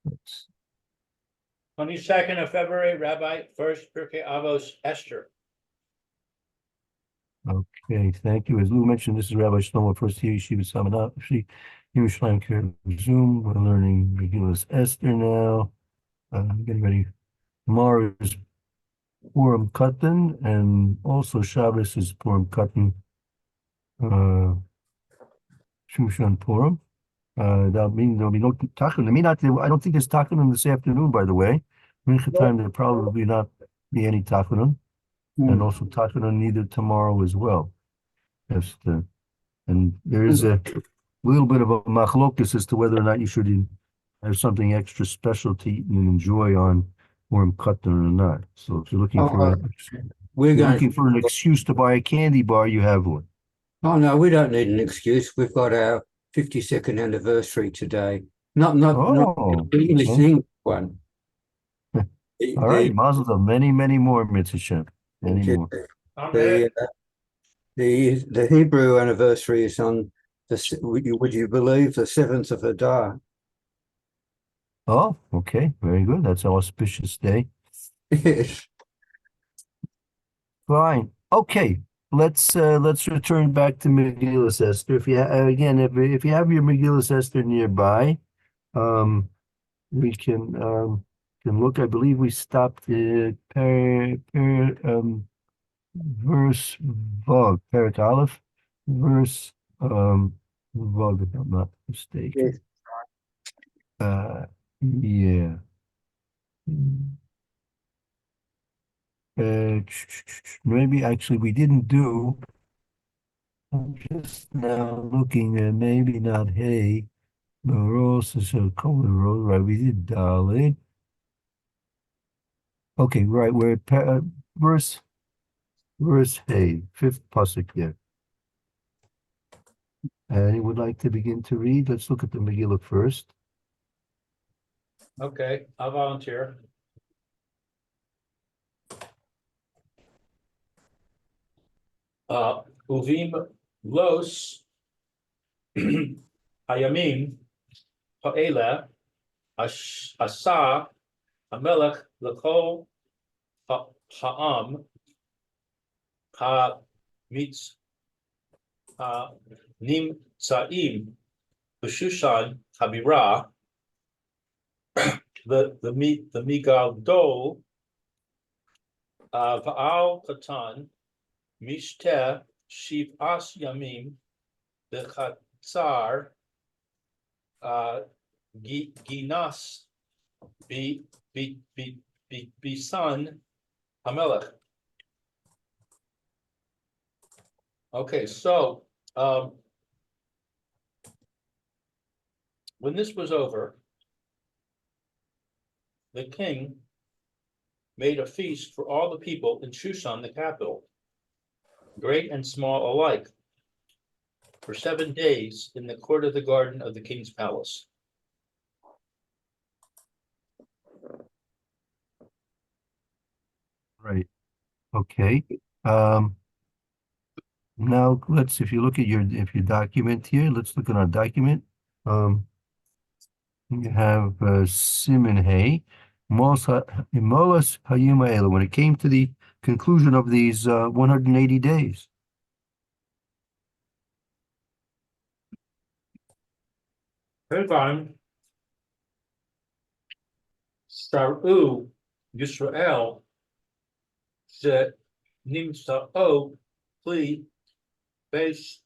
Let's 22nd of February, Rabbi, Furst, Pierke, Avos, Esther. Okay, thank you. As Lou mentioned, this is Rabbi Shlomo Furst here, Yeshiva Samanat, Yerushalayim Care Zoom. We're learning Megillas Esther now. Getting ready. Tomorrow is Purim Katan, and also Shabbos is Purim Katan, Shushan Purim. That'll mean there'll be no tachanun. I don't think there's tachanun this afternoon, by the way. Mincha time, there'll probably not be any tachanun. And also tachanun neither tomorrow as well. And there is a little bit of a machlokus as to whether or not you should have something extra special to eat and enjoy on Purim Katan or not. So if you're looking for an excuse to buy a candy bar, you have one. Oh no, we don't need an excuse. We've got our 52nd anniversary today. Not the English one. All right, Mazel tov. Many more, Mitzvah. Many more. The Hebrew anniversary is on would you believe, the 7th of Adar. Oh, okay, very good. That's an auspicious day. Yes. Fine. Okay. Let's return back to Megillas Esther. If you if you have your Megillas Esther nearby, we can look. I believe we stopped at verse Vav, Perik Aleph, verse Vav, if I'm not mistaken. Yes. Yeah. Maybe actually we didn't do. I'm just now looking at maybe not hay, but also so color road, right? We did Dalit. Okay, right. We're at verse hay, 5th pasuk there. And would like to begin to read? Let's look at the Megillah first. Okay, I'll volunteer. Uvim los hayamim ha'ela asa hamelech l'kol ha'am ha'mitz nimtzaim b'shushan habira the migal dol va'al katan Mishteh Shiv As Yamim Bechatzar Ginas Bisan Hamelech. Okay, so when this was over, the king made a feast for all the people in Shushan, the capital, great and small alike, for 7 days in the court of the garden of the king's palace. Right. Okay. Now if you look at your document here, let's look at our document. You have Siman Hay, Molas Hayuma Ela, when it came to the conclusion of these 180 days. Hervan Saru Yisrael Ze Nimsa'o Pli Beis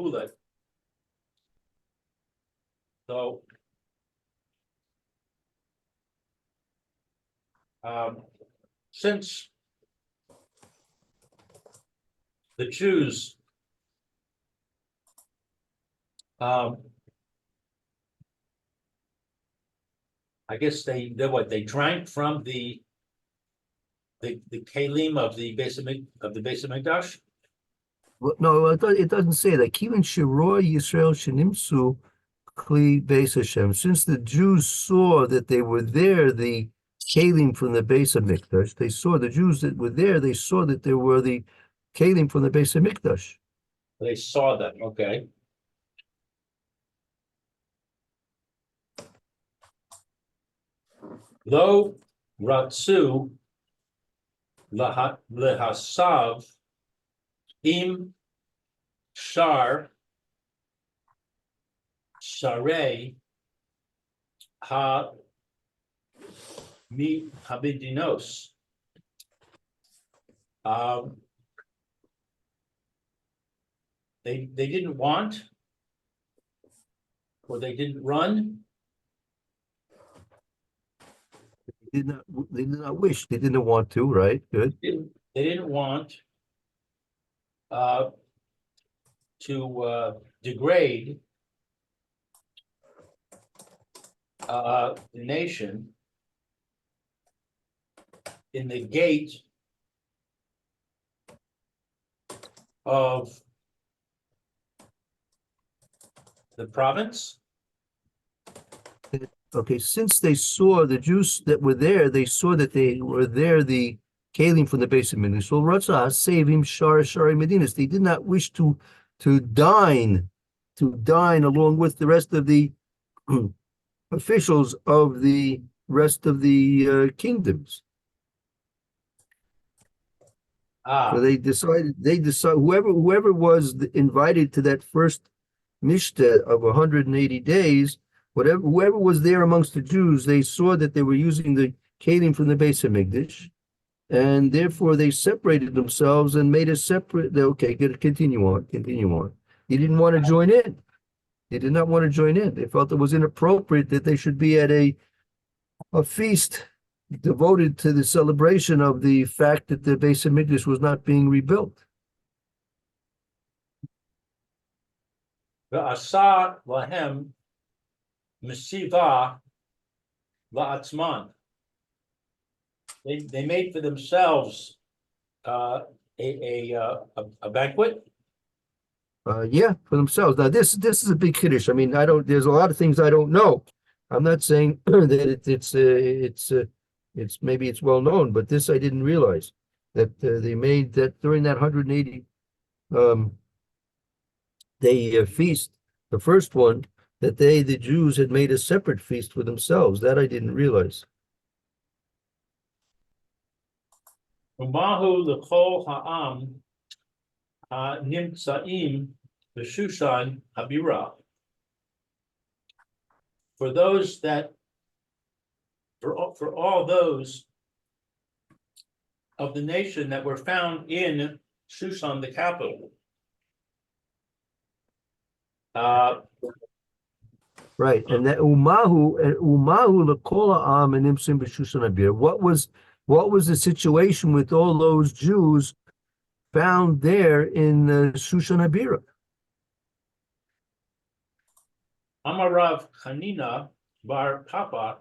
Hulet. So since the Jews I guess they drank from the kalim of the Beis Hamikdash. Well, no, it doesn't say that. Kivan Shiroi Yisrael Shenimsu Kli Beis Hashem. Since the Jews saw that they were there, the kalim from the Beis Hamikdash, they saw the Jews that were there. They saw that there were the kalim from the Beis Hamikdash. They saw them. Okay. Lo ratzu lehasav im shar sharei ha mi habidinos. They didn't want, or they didn't run. They did not wish, they didn't want to, right? Good. They didn't want to degrade the nation in the gate of the province. Okay, since they saw the Jews that were there, they saw that they were there, the Kalim from the base of Midian. So Ratzah saving Shari Medinas. They did not wish to dine along with the rest of the officials of the rest of the kingdoms. So they decided whoever was invited to that first mishta of 180 days, whoever was there amongst the Jews, they saw that they were using the kalim from the base of Mikdash, and therefore they separated themselves and made a separate. Okay, continue on. They didn't want to join in. They did not want to join in. They felt it was inappropriate that they should be at a feast devoted to the celebration of the fact that the base of Mikdash was not being rebuilt. V'asa lahem mesiva la'atzman. They made for themselves a banquet. Yeah, for themselves. Now this is a big kiddush. I mean, there's a lot of things I don't know. I'm not saying that it's maybe it's well known, but this I didn't realize that they made that during that 180 day feast, the first one, that the Jews had made a separate feast for themselves. That I didn't realize. Umahu l'chol ha'am nimtzaim b'Shushan habira. For those that, for all those of the nation that were found in Shushan, the capital. Right, and that umahu l'kol ha'am and nimtzim b'Shushan habira. What was the situation with all those Jews found there in Shushan habira? Amarav Hanina bar Papa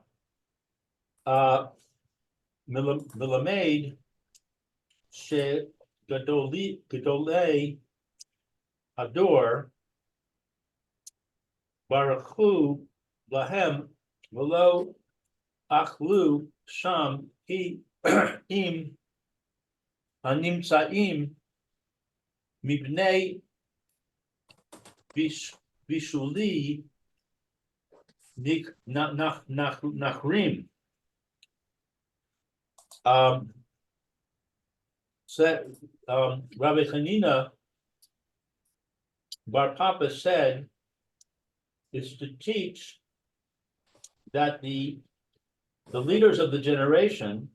Milamed she Gadolei Ador Baruchu Lahem Velo Achlu Sham Hi Im Animsaim Mibnei Bishuli Nachrim. Rabbi Hanina Bar Papa said is to teach that the leaders of the generation,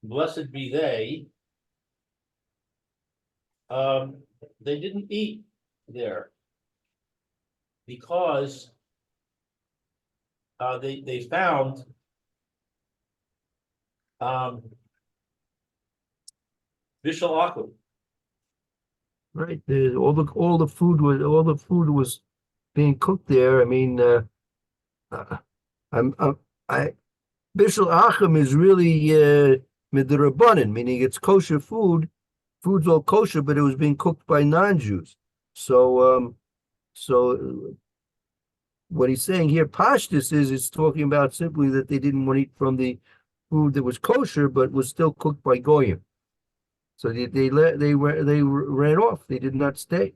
blessed be they didn't eat there because they found Bishal Akum. Right, all the food was being cooked there. I mean, Bishul Achim is really midrabanan, meaning it's kosher food. Food's all kosher, but it was being cooked by non-Jews. So what he's saying here, Pashtus, is it's talking about simply that they didn't want to eat from the food that was kosher, but was still cooked by goyim. So they ran off. They did not stay.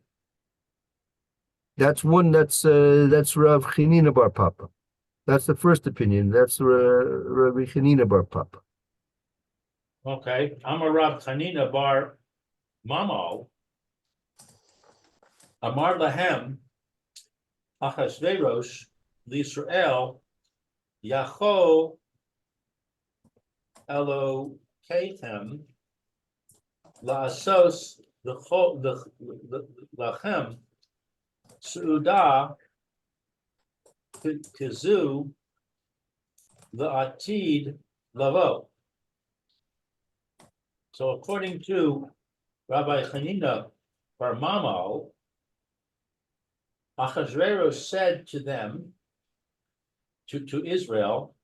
That's Rav Chanina bar Papa. That's the first opinion. That's Rabbi Chanina bar Papa. Okay, I'm a Rav Chanina bar Mamo. Amar lahem Achashverosh l'Yisrael Yacho Elokeitem la'asos lachem Su'udah Kizu La'atid Lavo. So according to Rabbi Chanina bar Mamo, Achashverosh said to them, to Israel,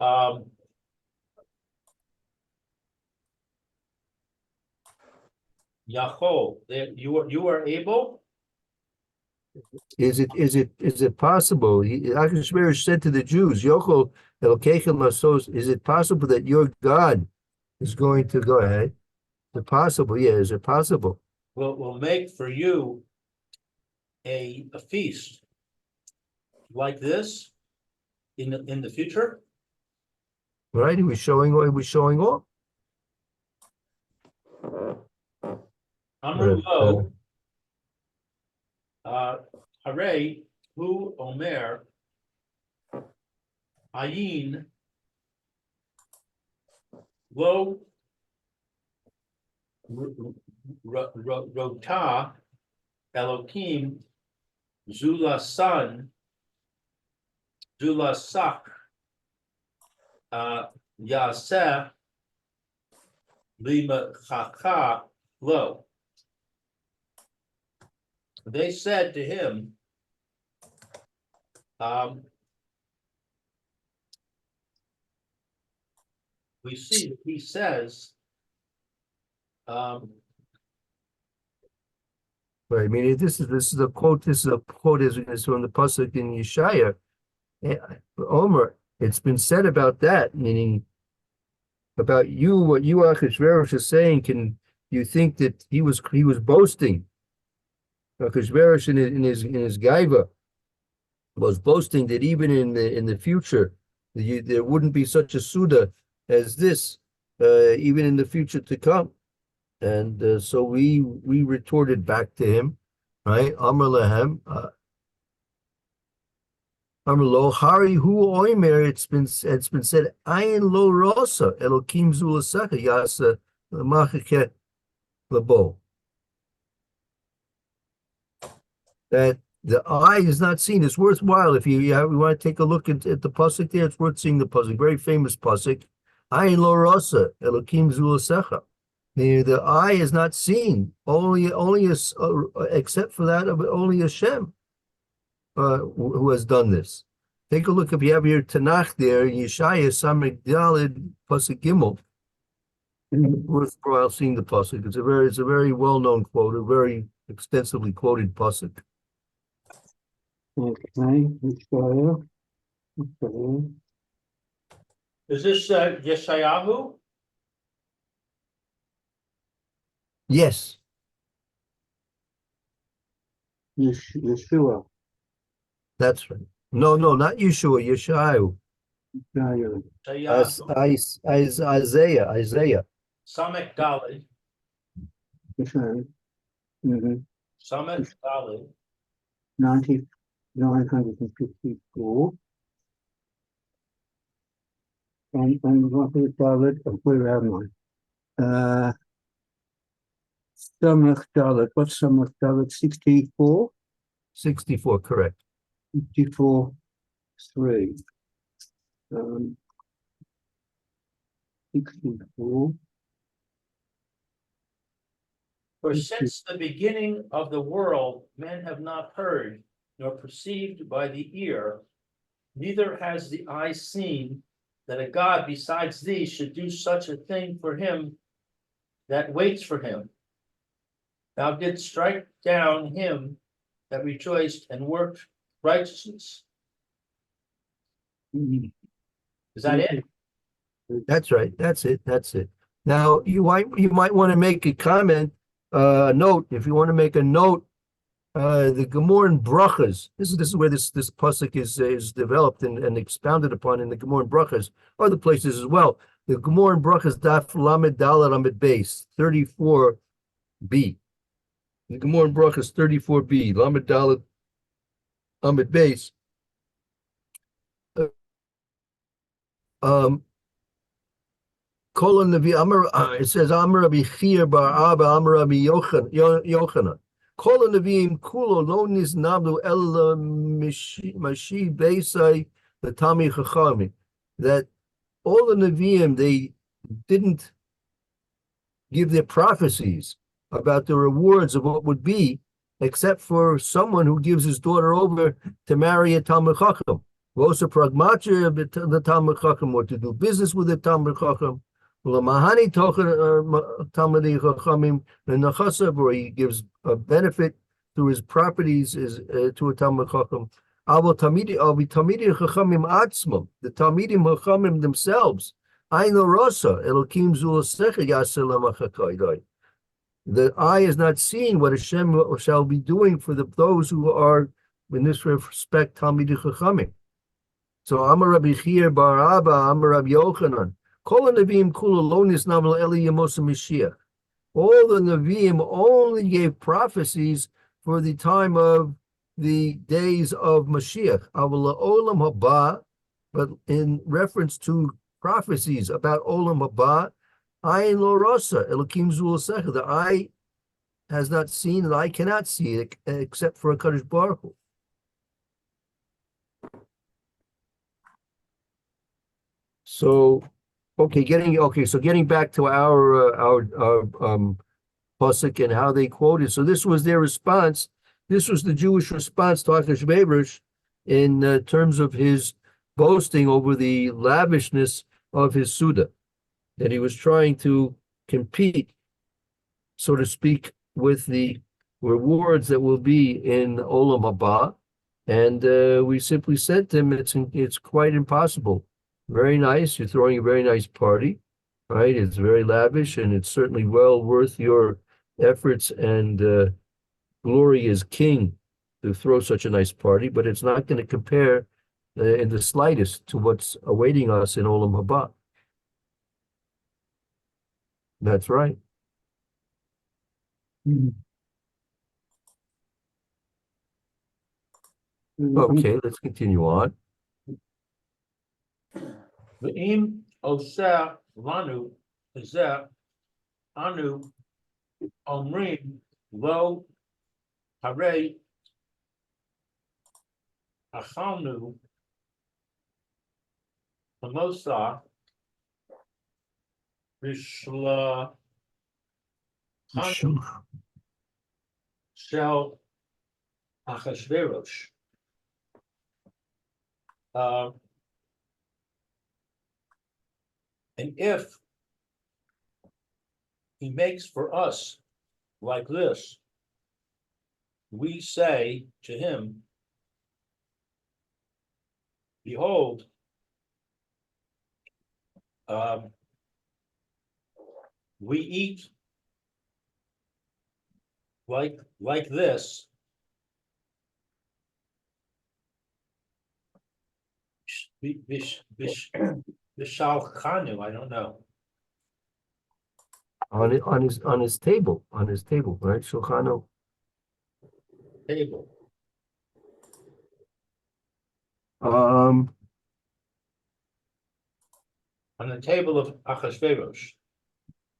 Yachol, you are able. Is it possible? Achashverosh said to the Jews, Yochel Elokechem Lasos, is it possible that your God is going to go ahead? Is it possible? Yeah, is it possible? Will make for you a feast like this in the future? Right? He was showing off. Amr lo, Hare hu omer ayin lo rota Elohim zulasan zulasak yaseh lima chaka lo. They said to him, we see that he says, Right. I mean, this is a quote. This is a quote is from the pasuk in Yeshaya. Omer, it's been said about that, meaning about you. What you Achashverosh is saying. Can you think that he was boasting? Achashverosh in his gaiva was boasting that even in the future there wouldn't be such a suda as this, even in the future to come. And so we retorted back to him, right? Amar lahem, Amar lo hari hu oimer. It's been said, ayin lo rosa Elokim zulasaka yasa machake labo. That the eye is not seen. It's worthwhile if we want to take a look at the pasuk there. It's worth seeing the pasuk. Very famous pasuk. Ayin lo rosa Elokim zulasecha. The eye is not seen. Only except for that of only Hashem who has done this. Take a look if you have your Tanakh there in Yeshaya Samek Daled pasuk Gimel. Worthwhile seeing the pasuk. It's a very well known quote. A very extensively quoted pasuk. Okay, is this Yeshayahu? Yes. Yeshua. That's right. No, not Yeshua, Yeshayahu. Isaiah. Samek Daled. Mm-hmm. Samek Daled. 954. And what is Dalit? Where am I? Samach Dalit. What's Samach Dalit? 64? 64, correct. 54, 3. 64. For since the beginning of the world, men have not heard, nor perceived by the ear, neither has the eye seen, that a God besides thee should do such a thing for him that waits for him. Thou didst strike down him that rejoiced and worked righteousness. Is that it? That's right. That's it. Now you might want to make a comment, note, if you want to make a note The Gemara in Brachas. This is where this pasuk is developed and expounded upon in the Gemara in Brachas. Other places as well. The Gemara in Brachas Daf Lamed Dalet Amid Beis 34b. The Gemara in Brachas 34b Lamed Dalet Amid Beis. It says Amar Rabbi Chir Bar Abba Amar Rabbi Yochanan. Kol Nevi'im Kulo Lo Niznablu El Mashi Beisai the Tami Chachamim. That all the Nevi'im, they didn't give their prophecies about the rewards of what would be, except for someone who gives his daughter over to marry a Talmid Chacham. Vosa Pragmatia the Talmid Chacham, or to do business with the Talmid Chacham. Mahani Talmidei Chachamim Nechasav, or he gives a benefit through his properties is to a Talmid Chacham. Talmidei Chachamim Atzmam, the Talmidim Chachamim themselves. Aino Rosa Elokim Zulasecha Yaseh Lamachakaydai. The eye is not seeing what Hashem shall be doing for those who are, in this respect, Talmidei Chachamim. So Amar Rabbi Chir Bar Abba Amar Rabbi Yochanan. All the Nevi'im only gave prophecies for the time of the days of Mashiach. But in reference to prophecies about Olam Haba, Ayin Lo Rasa, Elokim Zulasecha, the eye has not seen, and I cannot see it except for a Kadosh Baruch Hu. So getting back to our pasuk and how they quoted. So this was their response. This was the Jewish response to Achashverosh in terms of his boasting over the lavishness of his Suda, that he was trying to compete, so to speak, with the rewards that will be in Olam Haba. And we simply said to him, it's quite impossible. Very nice. You're throwing a very nice party, right? It's very lavish, and it's certainly well worth your efforts and glory as king to throw such a nice party, but it's not going to compare in the slightest to what's awaiting us in Olam Haba. That's right. Okay, let's continue on. V'im oseh lanu zeh anu omrim lo harei achalnu hamosa bishla shel Achashverosh. And if he makes for us like this, we say to him, behold, we eat like this. The Shalchanu, I don't know. On his table, right? Shulchanu. Table. On the table of Achashverosh.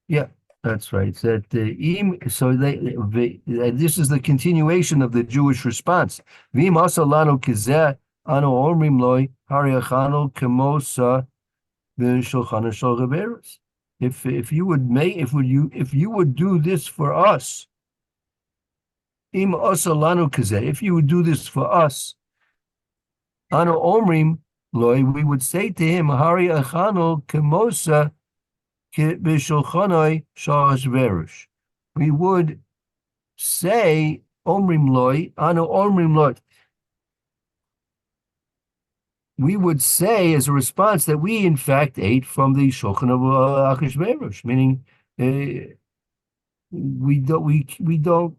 Yeah, that's right. That this is the continuation of the Jewish response. V'im asalanu kizeh anu omrim loy hariachanu kemosa. If you would do this for us, if you would do this for us, anu omrim loy, we would say to him, Hari achanu kemosa b'shulchanoi shahashverosh. We would say omrim loy, anu omrim loy. We would say as a response that we in fact ate from the shulchan of Achashverosh, meaning we don't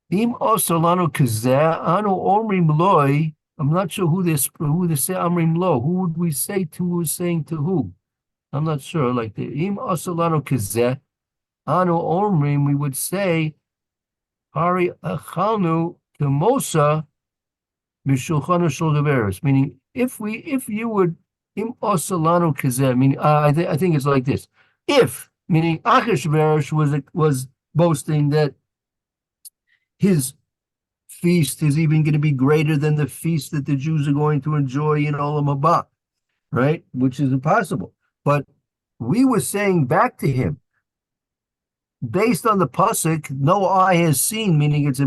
Im osolano kazeh anu omrim loy. I'm not sure who they say amrim lo. Who would we say to? Who's saying to who? I'm not sure. Like the im osolano kazeh anu omrim, we would say hari achalnu kemosa mishulchanu shel deveres. Meaning, if you would im osolano kazeh, meaning I think it's like this. If meaning Achashverosh was boasting that his feast is even going to be greater than the feast that the Jews are going to enjoy in Olam Haba, right? Which is impossible. But we were saying back to him, based on the pasuk, no eye has seen, meaning it's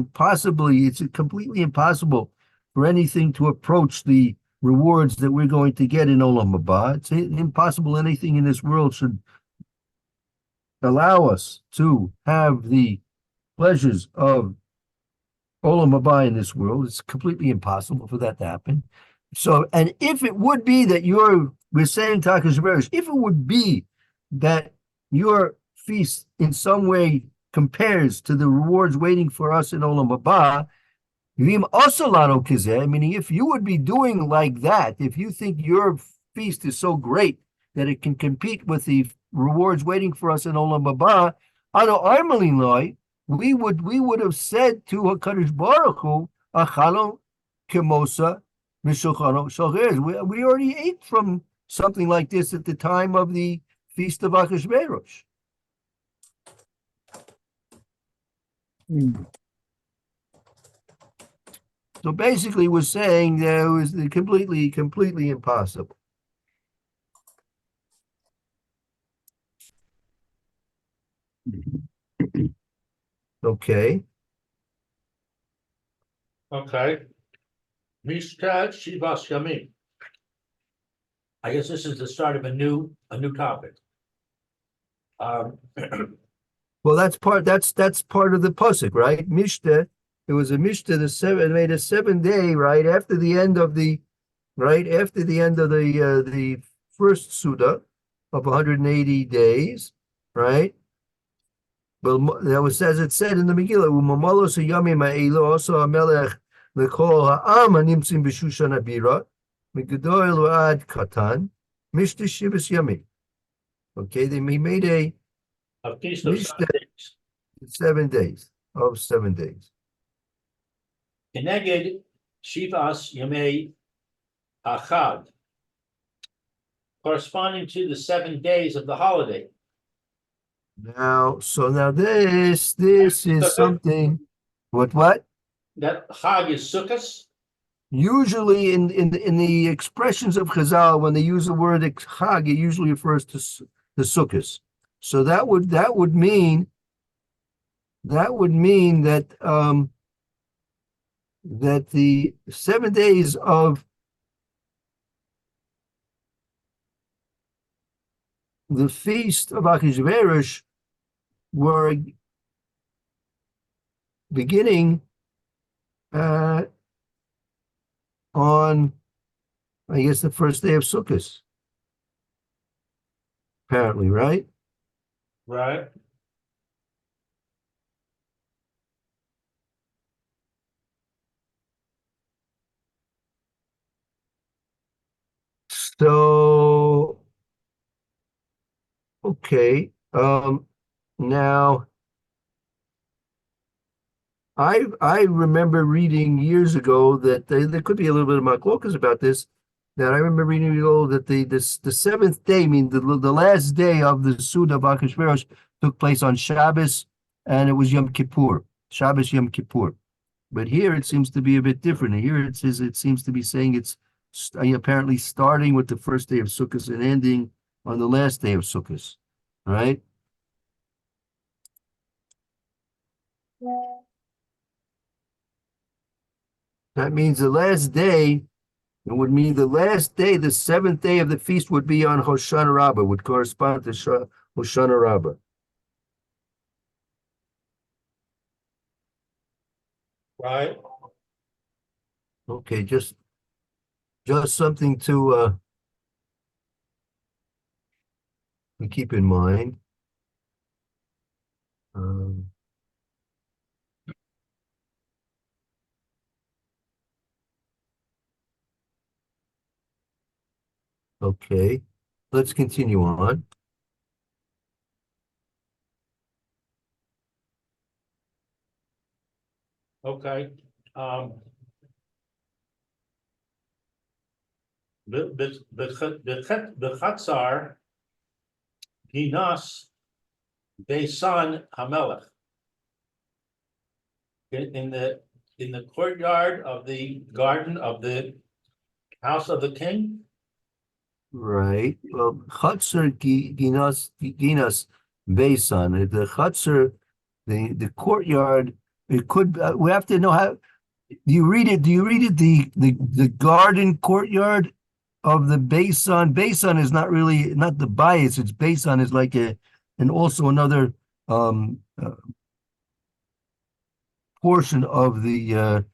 completely impossible for anything to approach the rewards that we're going to get in Olam Haba. It's impossible anything in this world should allow us to have the pleasures of Olam Haba in this world. It's completely impossible for that to happen. So, and if it would be that we're saying Takashverish, if it would be that your feast in some way compares to the rewards waiting for us in Olam Haba, Vim Osolano Kizeh, meaning if you would be doing like that, if you think your feast is so great that it can compete with the rewards waiting for us in Olam Haba, Ano Armalin we would have said to HaKadosh Baruch Hu, Achalo Kemosa Mishulchano Shalger. We already ate from something like this at the time of the Feast of Achashverosh. So basically, we're saying that it was completely impossible. Okay. Okay. Mishkat Shivas Yamim. I guess this is the start of a new topic. Well, that's part of the pasuk, right? Mishta. It was a mishta. Made a 7-day right after the end of the the first suda of 180 days, right? But that was as it said in the Megillah. U'mamalos hayamim ha'elu also hamelech lekol ha'am hanimtzim b'shushan habira megadol u'ad katan mishta shivas yamim. Okay, he made a feast of mishta 7 days. 7 days. Keneged Shivas Yamei Achad, corresponding to the 7 days of the holiday. Now this is something. What? That Chag is Sukkot. Usually in the expressions of Chazal, when they use the word Chag, it usually refers to Sukkot. So that would mean that that the 7 days of the feast of Achashverosh were beginning on, I guess, the first day of Sukkot. Apparently, right? Right. So, okay. Now, I remember reading years ago that there could be a little bit of machlokas about this. That I remember reading that the seventh day, I mean the last day of the Suda of Achashverosh took place on Shabbos, and it was Yom Kippur, Shabbos Yom Kippur. But here it seems to be a bit different. Here it seems to be saying it's apparently starting with the first day of Sukkot and ending on the last day of Sukkot, right? That means the last day, it would mean the last day, the seventh day of the feast would be on Hoshana Rabbah, would correspond to Hoshana Rabbah. Right. Okay, just something to keep in mind. Okay, let's continue on. Okay. Bechatzar Ginas Beisan Hamelech. In the courtyard of the garden of the house of the king. Right. Well, Chutzner Ginas Beisan. The Chutzner, the courtyard. It could. We have to know how. Do you read it? Do you read it? The garden courtyard of the Beisan. Beisan is not really not the bias. It's Beisan is like a and also another portion of the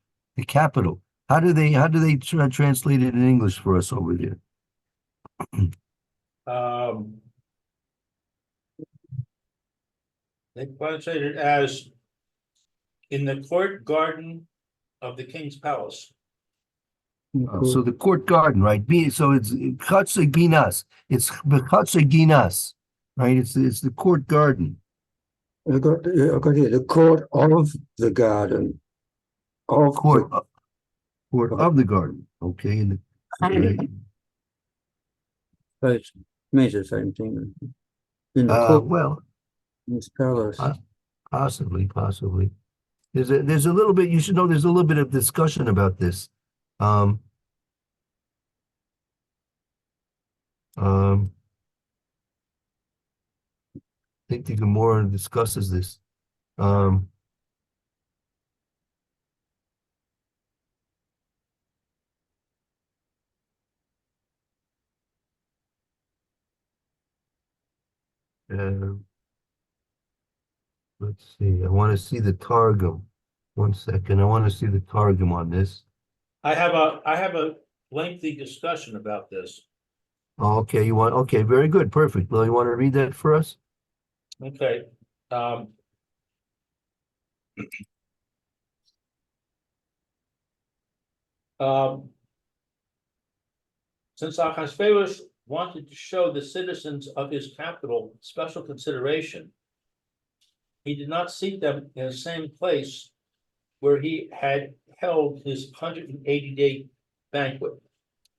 capital. How do they translate it in English for us over there? They translated as in the court garden of the king's palace. So the court garden, right? So it's Chatze Ginas. It's Chatze Ginas, right? It's the court garden. I've got here the court of the garden of Court, the court of the garden. Okay. Right. it means the same thing. In the court Well, of his palace. possibly. There's a little bit. You should know. There's a little bit of discussion about this. Um, I think the Gemara discusses this. Uh, let's see. I want to see the Targum. 1 second. I want to see the Targum on this. I have a lengthy discussion about this. Okay, okay, very good, perfect. Well, you want to read that for us? Okay. Since Ahasuerus wanted to show the citizens of his capital special consideration, he did not seat them in the same place where he had held his 180-day banquet.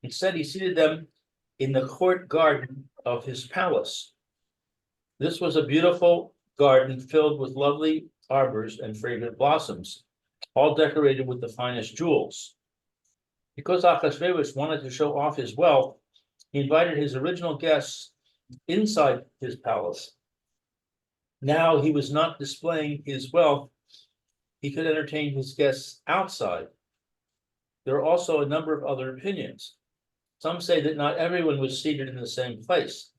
Instead, he seated them in the court garden of his palace. This was a beautiful garden filled with lovely arbors and fragrant blossoms, all decorated with the finest jewels. Because Ahasuerus wanted to show off his wealth, he invited his original guests inside his palace. Now he was not displaying his wealth. He could entertain his guests outside. There are also a number of other opinions. Some say that not everyone was seated in the same place.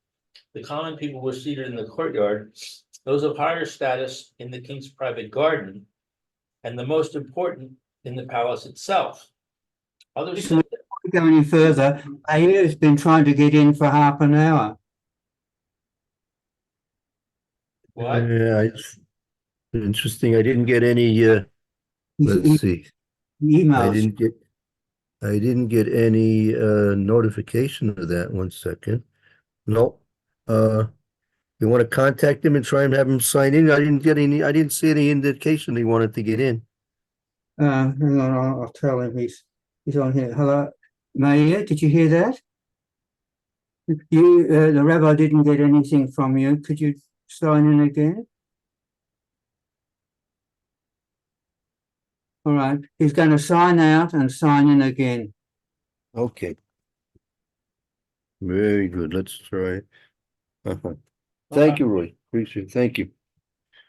The common people were seated in the courtyard, those of higher status in the king's private garden, and the most important in the palace itself. Others say that Going any further, Ayer's been trying to get in for half an hour. what? Yeah, it's interesting. I didn't get any. Let's see. I Emails. didn't get any notification of that. 1 second. No. You want to contact him and try and have him sign in? I didn't see any indication he wanted to get in. Hang on, I'll tell him he's on here. Hello, Mayor, did you hear that? The rabbi didn't get anything from you. Could you sign in again? All right, he's going to sign out and sign in again. Okay. Very good. Let's try. Thank you, Roy. Appreciate it. Thank you.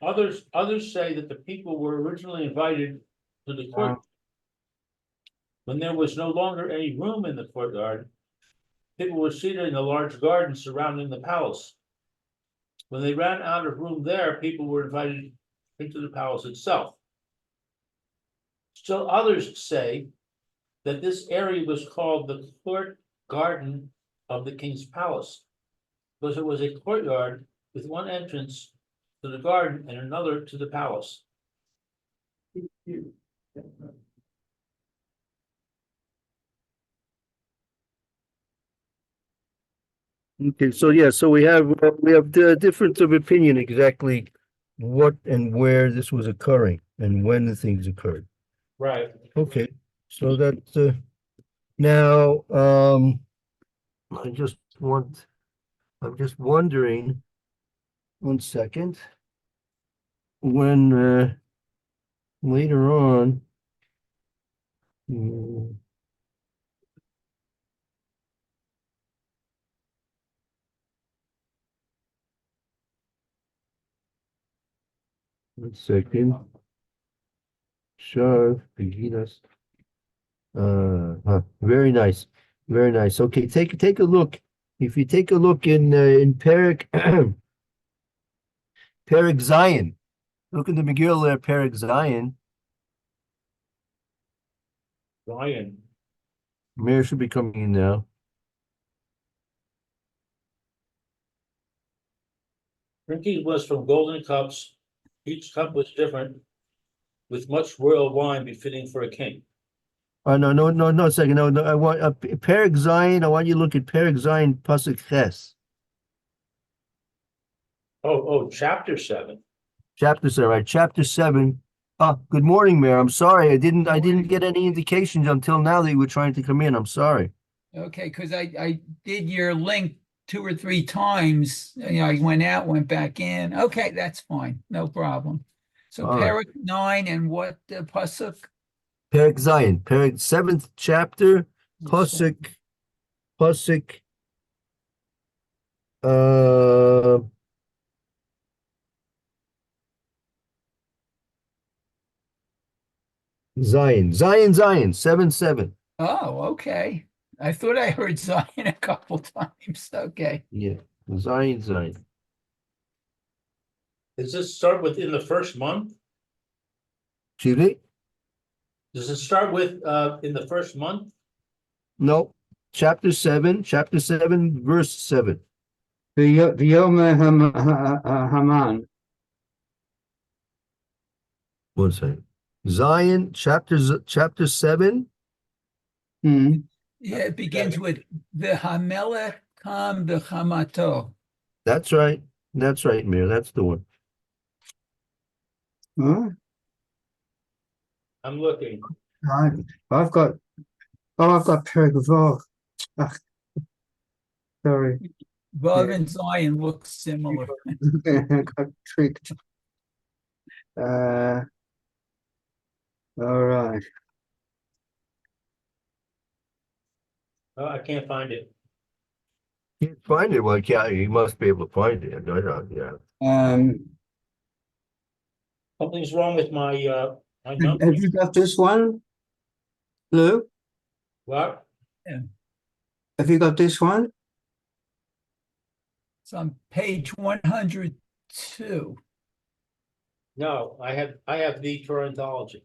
Others say that the people were originally invited to the court. When there was no longer any room in the courtyard, people were seated in a large garden surrounding the palace. When they ran out of room there, people were invited into the palace itself. Still others say that this area was called the court garden of the king's palace, because it was a courtyard with one entrance to the garden and another to the palace. Okay, so yeah, so we have the difference of opinion exactly what and where this was occurring and when the things occurred. Right. Okay, so that now I just want I'm just wondering 1 second when later on mm, 1 second. Sure, beginners. Very nice, very nice. Okay, take a look. If you take a look in Perik Perik Zion, look in the Megillah there, Perik Zion. Zion. Mayor should be coming in now. Drinking was from golden cups. Each cup was different, with much royal wine befitting for a king. Oh no, a second. No, I want Perik Zion. I want you to look at Perik Zion Pasuk Ches. Oh, chapter 7. Chapter 7, right? Chapter 7. Good morning, Mayor. I'm sorry. I didn't get any indications until now that you were trying to come in. I'm sorry. Okay, because I did your link 2 or 3 times. I went out, went back in. Okay, that's fine. No problem. So All right. Parak 9 and what pasuk? Perik Zion, Perik 7th chapter, Pasuk, uh, Zion, 7-7. Oh, okay. I thought I heard Zion a couple times. Okay. Yeah, Zion. Does this start within the first month? Excuse me? Does it start with in the first month? No, chapter 7, verse 7. V'yomer Haman. 1 second. Zion, chapter 7. Hmm. Yeah, it begins with the Hamelech Kam B'chamato. That's right. That's right, Mayor. That's the one. Huh? I'm looking. I've got Perik Vav. Ah, sorry. Vav and Zion look similar. I got tricked. All right. Oh, I can't find it. You find it, well, yeah, you must be able to find it. Yeah. Something's wrong with my my Have number. you got this one, Lou? What? Have you got this one? It's on page 102. No, I have the Torrentology.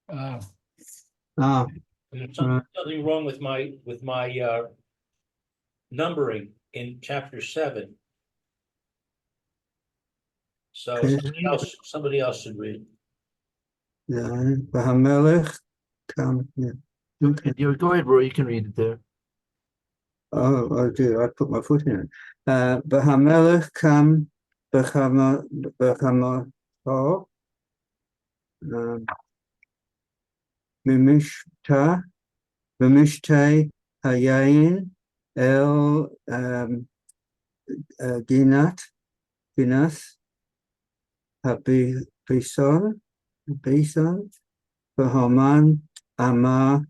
Uh, Ah, There's Right. something wrong with my numbering in chapter 7. So Okay. somebody else should read. yeah. V'hamelech kam. Yeah. Okay. Go ahead, bro. You can read it there. Oh, I do. I put my foot in it. V'hamelech kam b'chamato. Mimishta hayayin el ginas habison v'haman ama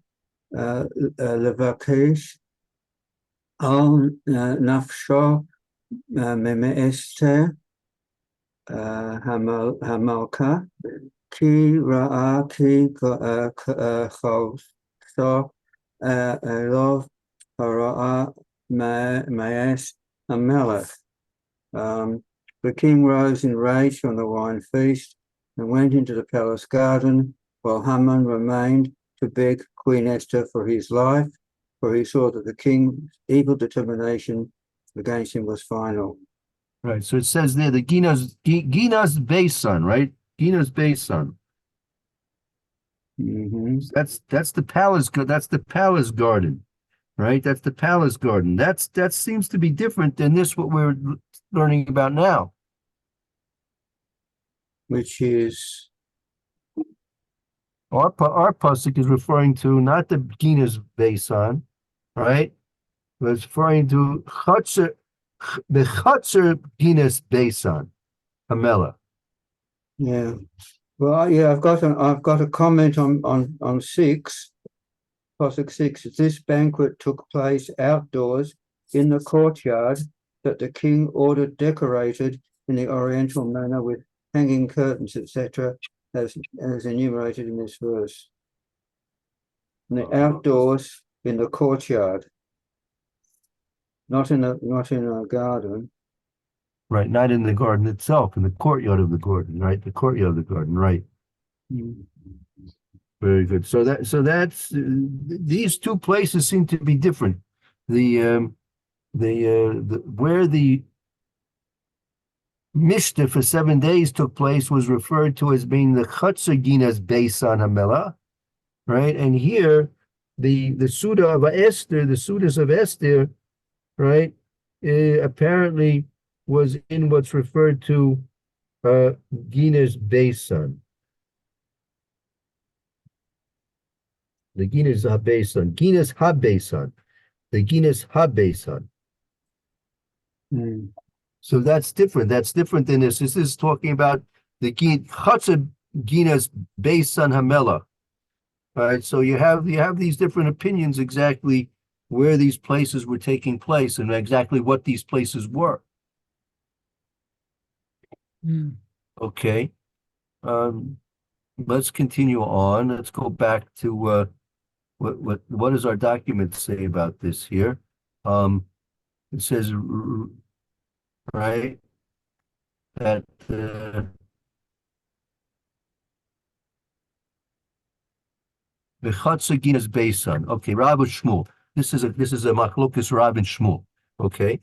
levakesh al nafsho Esther Hamalka ki ra'a ki chosto elov hara'a ma'es hamelech. The king rose in rage from the wine feast and went into the palace garden, while Haman remained to beg Queen Esther for his life, for he saw that the king's evil determination against him was final. Right. So it says there the Gina's base son, right? Gina's base son. Mhm. That's the palace. That's the palace garden, right? That's the palace garden. That seems to be different than this, what we're learning about now. which is Our pasuk is referring to not the Gina's Beisan, right? But it's referring to the Chutzer Gina's Beisan, Hamela. yeah. Well, yeah, I've got a comment on 6, Pasuk 6. This banquet took place outdoors in the courtyard that the king ordered decorated in the oriental manner with hanging curtains, etc., as enumerated in this verse. In the outdoors in the courtyard, not in a garden. Right, not in the garden itself, in the courtyard of the garden, right? The courtyard of the garden, right? Mm. Very good. So that's these two places seem to be different. The where the Mishnah for 7 days took place was referred to as being the Chatzar Gina's Beisan Hamela, right? And here, the Suda of Esther, the Sudas of Esther, right, apparently was in what's referred to Gina's Beisan. The Gina's Habesan. Gina's Habesan. The Gina's Habesan. Mm. So that's different. That's different than this. This is talking about the Chatzar Gina's Beisan Hamela. All right. So you have these different opinions exactly where these places were taking place and exactly what these places were. Hmm. Okay. Let's continue on. Let's go back to what does our document say about this here? It says right that the Chatzagin is based on. Okay, Rav and Shmuel. This is a machlokas Rav and Shmuel. Okay.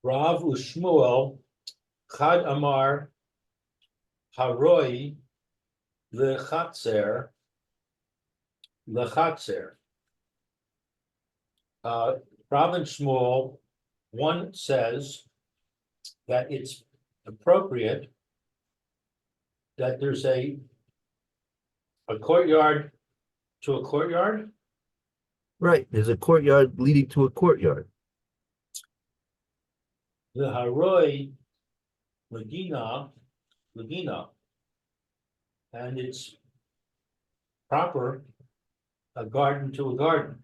Rav Ushmuel, Chad Amar, Haroi, Lechatzer. Rav and Shmuel, one says that it's appropriate that there's a courtyard to a courtyard. Right. There's a courtyard leading to a courtyard. The Haroi Lagina, and it's proper a garden to a garden.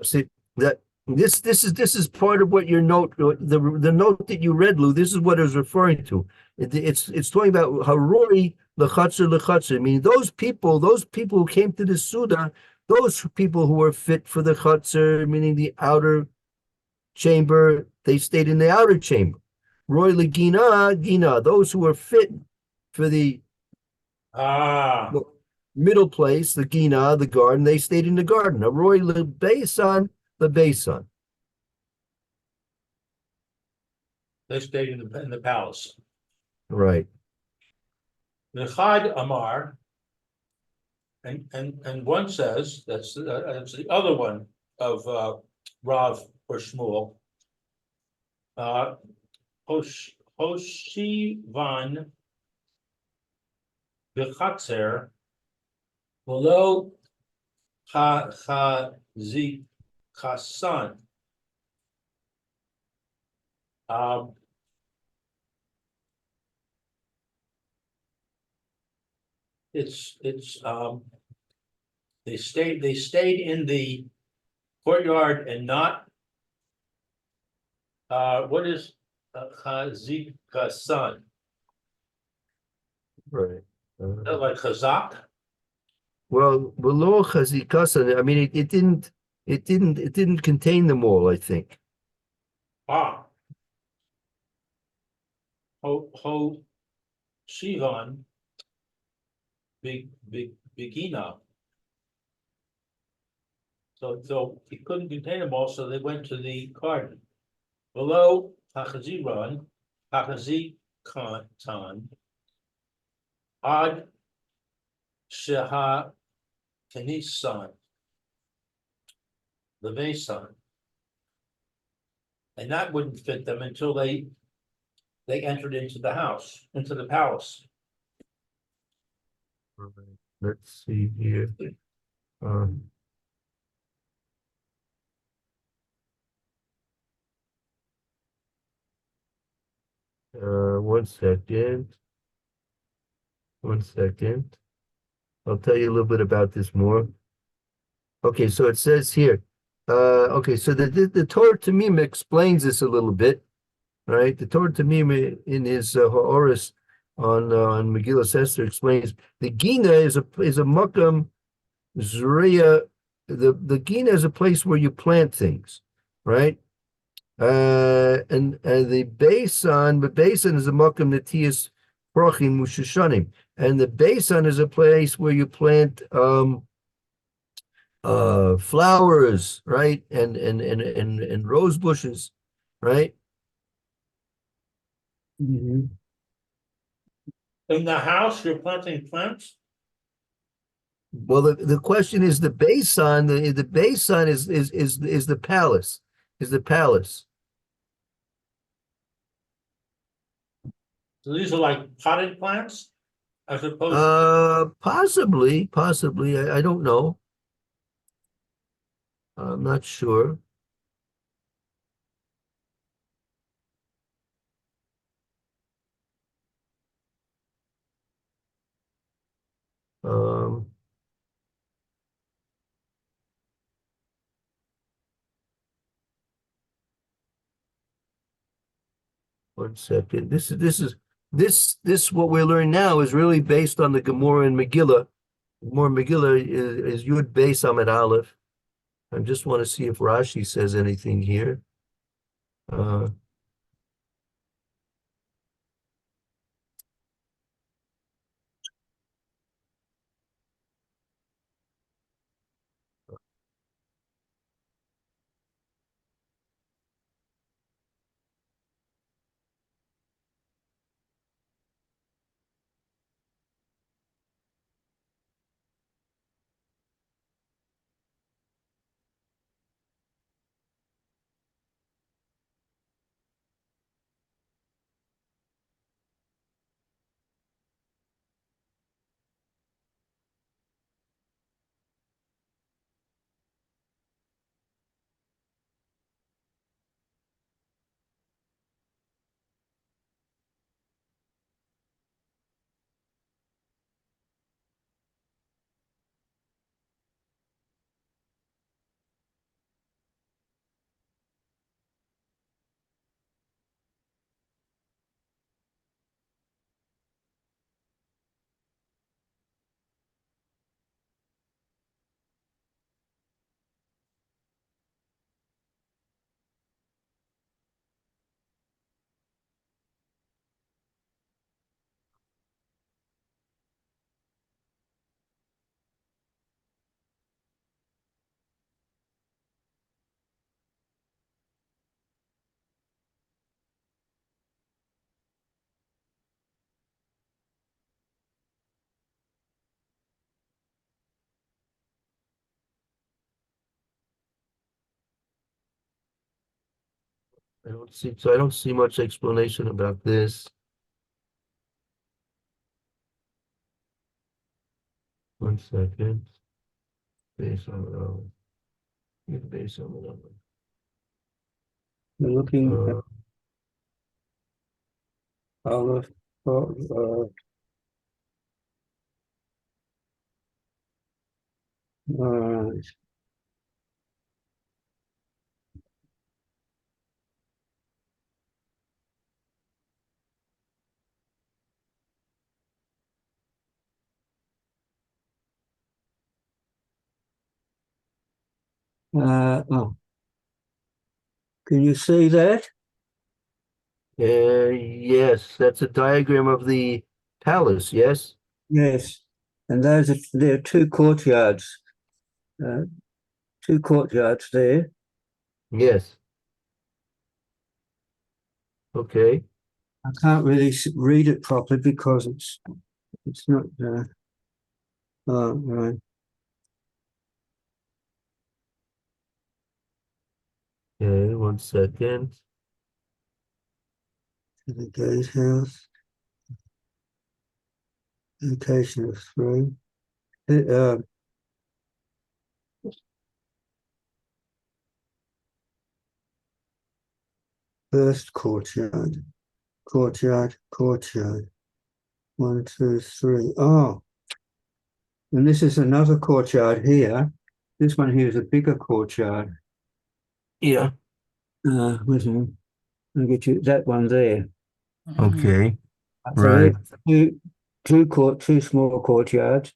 See that this is part of what your note, the note that you read, Lou. This is what it's referring to. It's talking about Harori lechatzer. I mean, those people who came to the Suda, those people who were fit for the Chatzar, meaning the outer chamber, they stayed in the outer chamber. Roy Gina, those who were fit for the middle place, the Gina, the garden, they stayed in the garden. Roy the Beisan. They stayed in the palace. Right. The Chad Amar, and one says that's the other one of Rav or Shmuel. Hoshivan Bechatzer below Chazikasan. It's they stayed in the courtyard and not what is Chazikasan? Right. Like Chazak? Well, below Chazikasa, I mean, it didn't contain them all, I think. Shivan Begina. So he couldn't contain them all, so they went to the garden. Below Hachaziran, Hachazikatan, Ad Sheha Kanisan. the Vason. And that wouldn't fit them until they entered into the house, into the palace. Let's see here. Um, one second. One second. I'll tell you a little bit about this more. Okay, so it says here. Okay, so the Torah Tamim explains this a little bit, right? The Torah Tamim in his Ha'oris on Megillah Esther explains the Gina is a makam zriya. The Gina is a place where you plant things, right? And the Basin is a makam natias prochim mushashanim, and the Basin is a place where you plant flowers, right, and rose bushes, right? Mhm. In the house, you're planting plants? Well, the question is the Basin. The Basin is the palace, is the palace. So these are like potted plants as opposed Possibly. I don't know. I'm not sure. Um, One second. This what we're learning now is really based on the Gemara and Megillah. Gemara and Megillah is Yud Beis Amid Aleph. I just want to see if Rashi says anything here. Uh, I don't see much explanation about this. One second. Based on based on We're looking at uh, Aleph, right. Oh, can you see that? yes, that's a diagram of the palace, yes? Yes. And there are uh, two courtyards there. Yes. Okay. I can't really read it properly because it's not. Oh, right. Okay, 1 second. To the gatehouse. Location of 3. Uh, First courtyard. Courtyard. 1, 2, 3. Oh, and this is another courtyard here. This one here is a bigger courtyard. Yeah. Wait a minute. I'll get you that one there. Okay. So Right. here's two small courtyards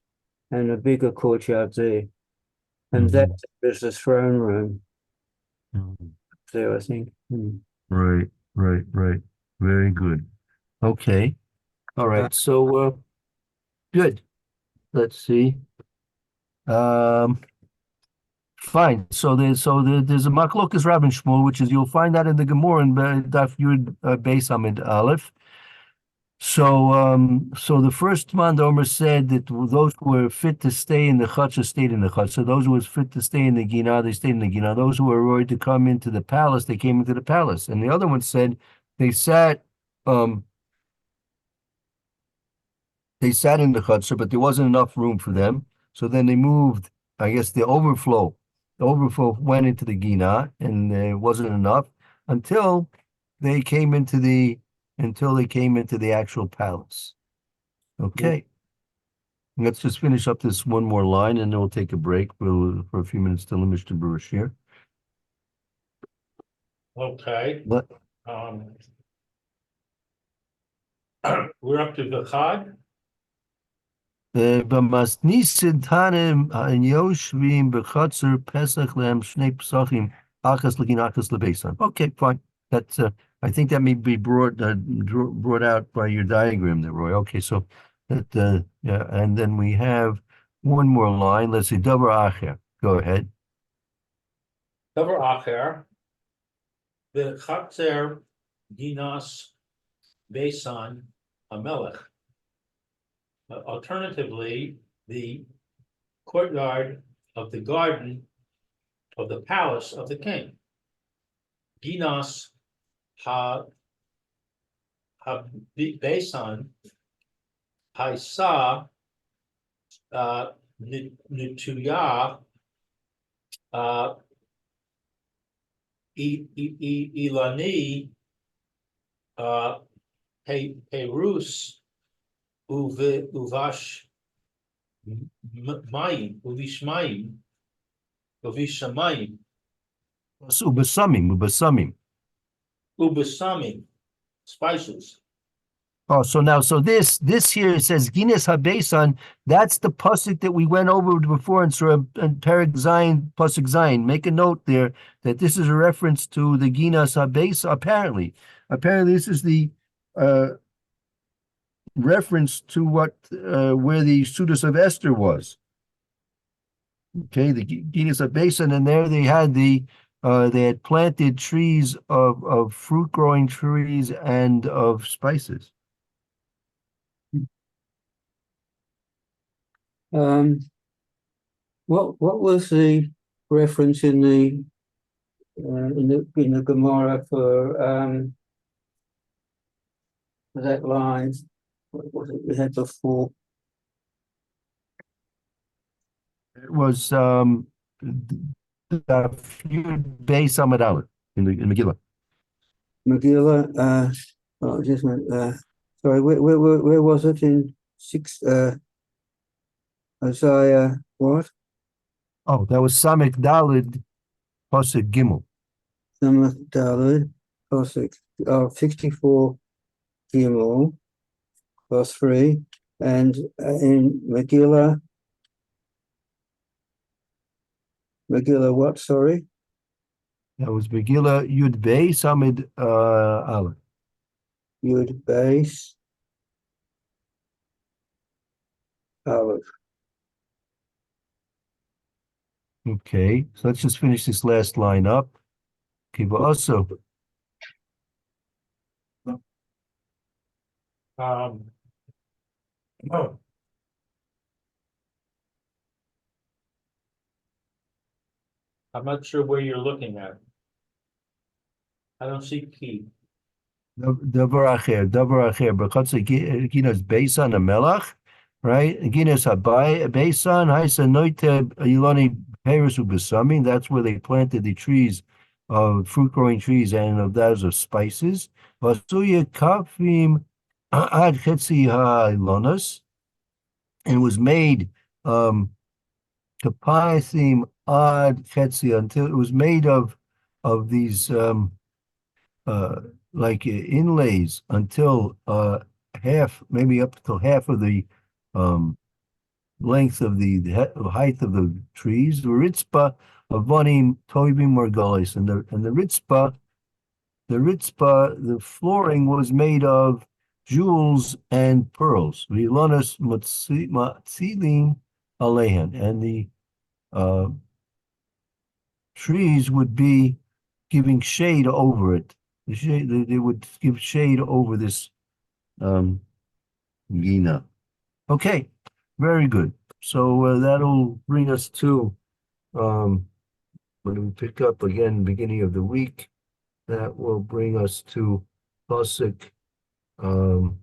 and a bigger courtyard there. And Mhm. that is the throne room Mhm. there, I think. Right. Right. Very good. Okay. All right. So, good. Let's see. Um, Fine. There's a Machlokas Rabban Shmuel, which is you'll find that in the Gemara in Daf Yud Beis Amid Aleph. So the first man, the Omer said that those who were fit to stay in the chutzah stayed in the chutzah. Those who was fit to stay in the gina, they stayed in the gina. Those who were ready to come into the palace, they came into the palace. And the other one said they sat um they sat in the chutzah, but there wasn't enough room for them. So then they moved. I guess the overflow went into the gina, and there wasn't enough until they came into the actual palace. Okay. Let's just finish up this one more line and then we'll take a break for a few minutes till the Mishnah Berurah here. Okay, But um. We're up to the Chag. B'masnisin tanim ha'yoshvim b'chatzer pesach lehem shnei pesachim achas l'gin achas lebesan. Okay, fine. That's I think that may be brought out by your diagram there, Roy. Okay, so that yeah, and then we have one more line. Let's see, davar acher. Go ahead. Davar Acher, the Chatzer Dinas Besan Hamelech. Alternatively, the courtyard of the garden of the palace of the king. Dinas ha Besan Haisa Nituya Ilani Perus Uvash Mayim Uvishmayim Uvishamayim Ubesamim. Ubesamim spices. Oh, so this here it says Guinness Habesan. That's the pasuk that we went over before in Surah and Perek Zayin, pasuk Zayin. Make a note there that this is a reference to the Guinness Habesa. Apparently, this is the reference to what where the Sudas of Esther was. Okay, the Guinness Habesan, and there they had planted trees of fruit growing trees and of spices. What was the reference in the Gemara for that line? What was it we had before? It was the feud Beis Amid Aleph in Megillah. Megillah. Oh, just a minute. Sorry, where was it in Isaiah? What? Oh, that was Samek Dalid Pasuk Gimel. Samak Dalid, Pasuk 64 Gimel, verse 3, and in Megillah what? Sorry, That was Megillah Yud Beis Amid Aleph. Yud Beis Aleph. Okay, so let's just finish this last line up. Okay, but also Oh. I'm not sure where you're looking at. I don't see key. Davar acher, because Ginas Beisan Melach, right? Ginas Habai Beisan, Haisa Noite Iloni Peres Ubisami, that's where they planted the trees of fruit growing trees and of those of spices. Vasuya Kafim Ad Chetzi Ha-Ilonos, and was made Kapaithim Ad Chetzi, until it was made of these like inlays until half, maybe up to half of the length of the height of the trees. The ritzpa avonim toivim margalis, and the ritzpa, the flooring was made of jewels and pearls. Vilonas matzilim alehan, and the trees would be giving shade over it. The shade, they would give shade over this Gina. Okay, very good. So that'll bring us to when we pick up again beginning of the week, that will bring us to Pasuk Vav,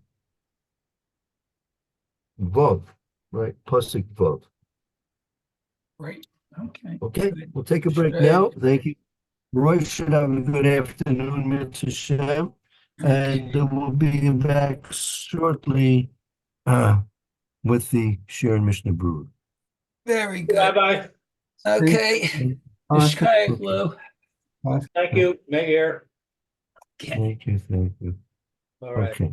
right? Pasuk Vav. Right. Okay. Okay, Good. we'll take a break Good. now. Thank you. Roy should have a good afternoon, Mitzvah Shem, and we'll be back shortly with the Sharon Mishnah Brewer. Very good. Bye-bye. Okay. Shkayach, Lou. Thank you, Mayor. Okay. Thank you. All right. Okay.